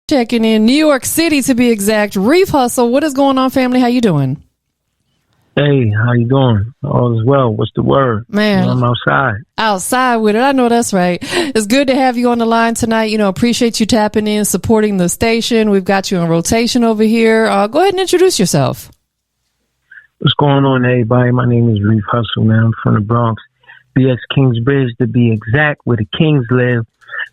Checking in New York City to be exact. Reef Hustle. What is going on, family? How you doing? Hey, how you doing? All is well. What's the word? Man, I'm outside. Outside with it. I know that's right. It's good to have you on the line tonight. You know, appreciate you tapping in, supporting the station. We've got you on rotation over here. Go ahead and introduce yourself. What's going on, everybody? My name is Reef Hustle, man. I'm from the Bronx, BX Kingsbridge to be exact, where the Kings live.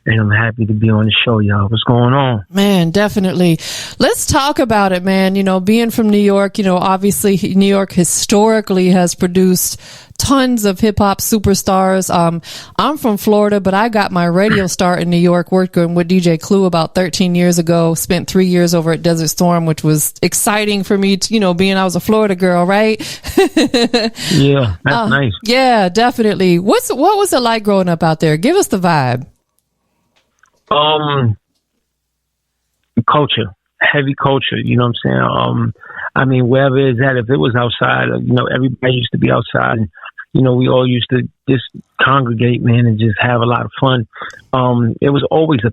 And I'm happy to be on the show, y'all. What's going on? Man, definitely. Let's talk about it, man. You know, being from New York, you know, obviously New York historically has produced tons of hip hop superstars. I'm from Florida, but I got my radio start in New York working with DJ Clue about 13 years ago. Spent 3 years over at Desert Storm, which was exciting for me to, you know, being I was a Florida girl, right? Yeah, that's nice. Yeah, definitely. What was it like growing up out there? Give us the vibe. Culture, heavy culture, you know what I'm saying? I mean, wherever it's at, if it was outside, you know, everybody used to be outside and, you know, we all used to just congregate, man, and just have a lot of fun. It was always a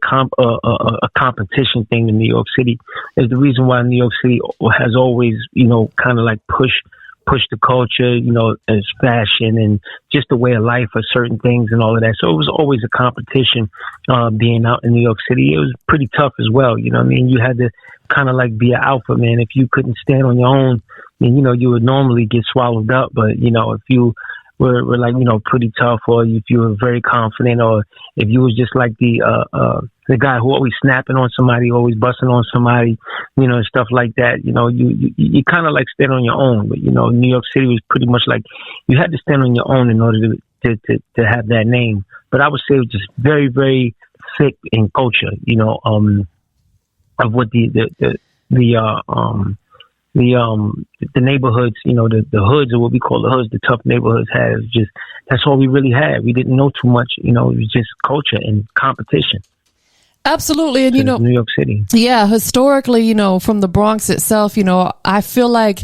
competition thing in New York City. Is the reason why New York City has always, you know, kind of like push the culture, you know, as fashion and just the way of life for certain things and all of that. So it was always a competition, being out in New York City. It was pretty tough as well. You know what I mean? You had to kind of like be an alpha, man. If you couldn't stand on your own, then, you know, you would normally get swallowed up. But, you know, if you were like, you know, pretty tough, or if you were very confident, or if you was just like the guy who always snapping on somebody, always busting on somebody, you know, and stuff like that, you know, you kind of like stand on your own. But, you know, New York City was pretty much like you had to stand on your own in order to have that name. But I would say it was just very, very thick in culture, you know, of what the neighborhoods, you know, the hoods, or what we call the hoods, the tough neighborhoods had. Just that's all we really had. We didn't know too much, you know. It was just culture and competition. Absolutely. And, you know, New York City. Yeah, historically, you know, from the Bronx itself, you know, I feel like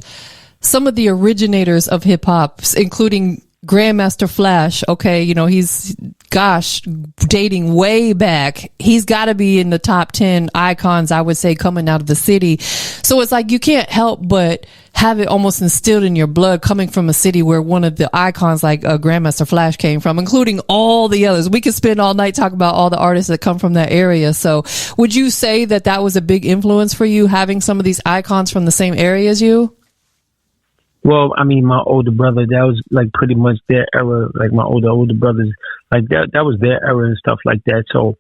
some of the originators of hip hop, including Grandmaster Flash, okay, you know, he's, dating way back. He's got to be in the top 10 icons, I would say, coming out of the city. So it's like you can't help but have it almost instilled in your blood coming from a city where one of the icons like Grandmaster Flash came from, including all the others. We could spend all night talking about all the artists that come from that area. So would you say that that was a big influence for you, having some of these icons from the same area as you? Well, I mean, my older brother, that was like pretty much their era. Like my older brothers, like that was their era and stuff like that. So,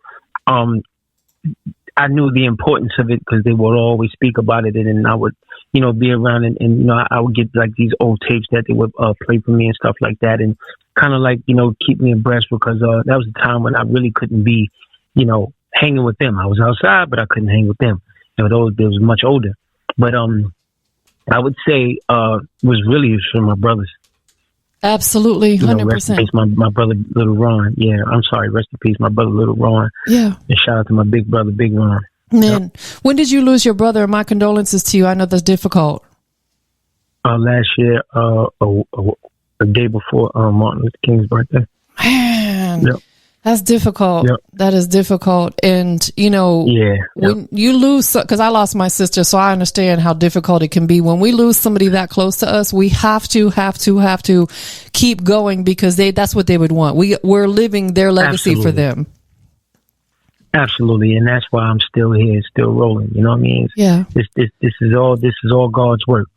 I knew the importance of it because they would always speak about it, and then I would, you know, be around and you know, I would get like these old tapes that they would play for me and stuff like that, and kind of like, you know, keep me abreast because that was the time when I really couldn't be, you know, hanging with them. I was outside, but I couldn't hang with them. You know, they was much older, but I would say was really from my brothers. Absolutely, 100%. Rest in peace, my brother, Little Ron. Yeah, I'm sorry. Rest in peace, my brother, Little Ron. Yeah. And shout out to my big brother, Big Ron. Man, yep. When did you lose your brother? My condolences to you. I know that's difficult. Last year, a day before Martin Luther King's birthday. Man. Yep. That's difficult. Yep. That is difficult. And, you know, when you lose, because I lost my sister, so I understand how difficult it can be. When we lose somebody that close to us, we have to keep going because that's what they would want. We're living their legacy for them. Absolutely. And that's why I'm still here, still rolling. You know what I mean? Yeah. This is all God's work.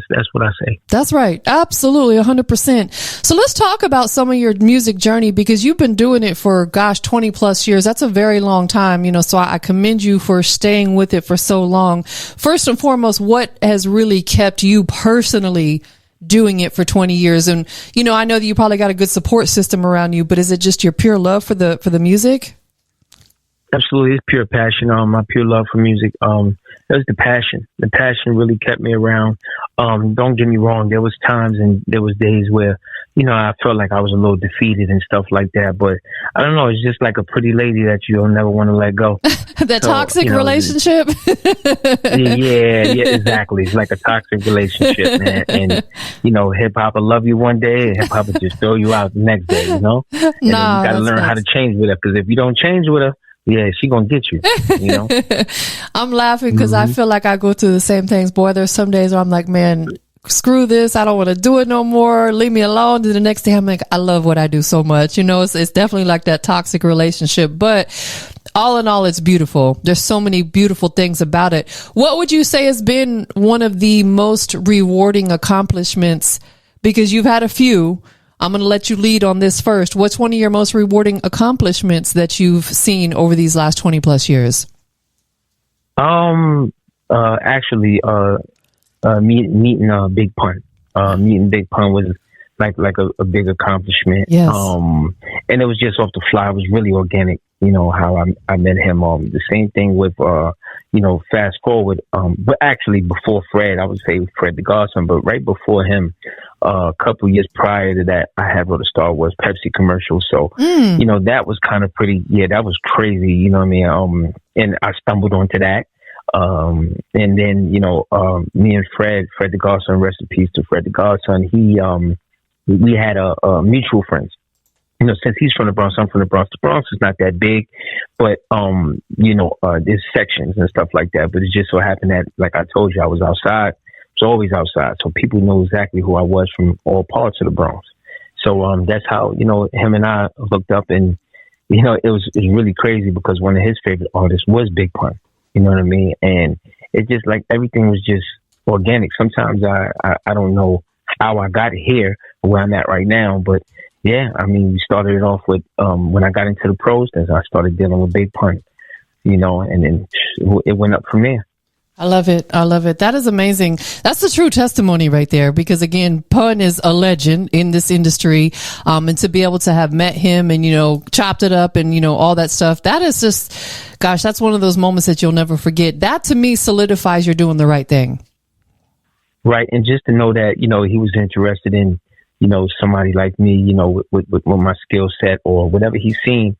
That's what I say. That's right. Absolutely. 100%. So let's talk about some of your music journey, because you've been doing it for, 20 plus years. That's a very long time, you know, so I commend you for staying with it for so long. First and foremost, what has really kept you personally doing it for 20 years? And, you know, I know that you probably got a good support system around you, but is it just your pure love for the music? Absolutely. It's pure passion. My pure love for music. It was the passion. The passion really kept me around. Don't get me wrong. There was times and there was days where, you know, I felt like I was a little defeated and stuff like that. But I don't know. It's just like a pretty lady that you'll never want to let go. Toxic relationship. Yeah, exactly. It's like a toxic relationship, man. And, you know, hip hop will love you one day and hip hop will just throw you out the next day, you know? And then you got to learn how to change with her. Because if you don't change with her, yeah, she gonna get you. You know. I'm laughing because I feel like I go through the same things. Boy, there's some days where I'm like, man, screw this. I don't want to do it no more. Leave me alone. And the next day I'm like, I love what I do so much. You know, it's definitely like that toxic relationship, but all in all, it's beautiful. There's so many beautiful things about it. What would you say has been one of the most rewarding accomplishments? Because you've had a few. I'm going to let you lead on this first. What's one of your most rewarding accomplishments that you've seen over these last 20 plus years? Actually, meeting Big Pun. Meeting Big Pun was like a big accomplishment. Yes. And it was just off the fly. It was really organic. You know how I met him. The same thing with fast forward. But actually before Fred, I would say Fred the Godson. But right before him, a couple years prior to that, I had wrote a Star Wars Pepsi commercial. So that was kind of pretty. Yeah, that was crazy. You know what I mean? And I stumbled onto that. And then me and Fred the Godson, rest in peace to Fred the Godson. We had a mutual friends. You know, since he's from the Bronx, I'm from the Bronx. The Bronx is not that big, but there's sections and stuff like that. But it just so happened that, like I told you, I was outside. I was always outside, so people know exactly who I was from all parts of the Bronx. So that's how him and I hooked up, and it was really crazy because one of his favorite artists was Big Pun. You know what I mean? And it just like everything was just organic. Sometimes I don't know how I got here where I'm at right now, but yeah, I mean, we started it off with when I got into the pros, as I started dealing with Big Pun, and then it went up from there. I love it. I love it. That is amazing. That's the true testimony right there, because again, Pun is a legend in this industry. And to be able to have met him and, chopped it up and, all that stuff, that is just, gosh, that's one of those moments that you'll never forget. That to me solidifies you're doing the right thing. Right. And just to know that, he was interested in, somebody like me, with my skill set or whatever he's seen,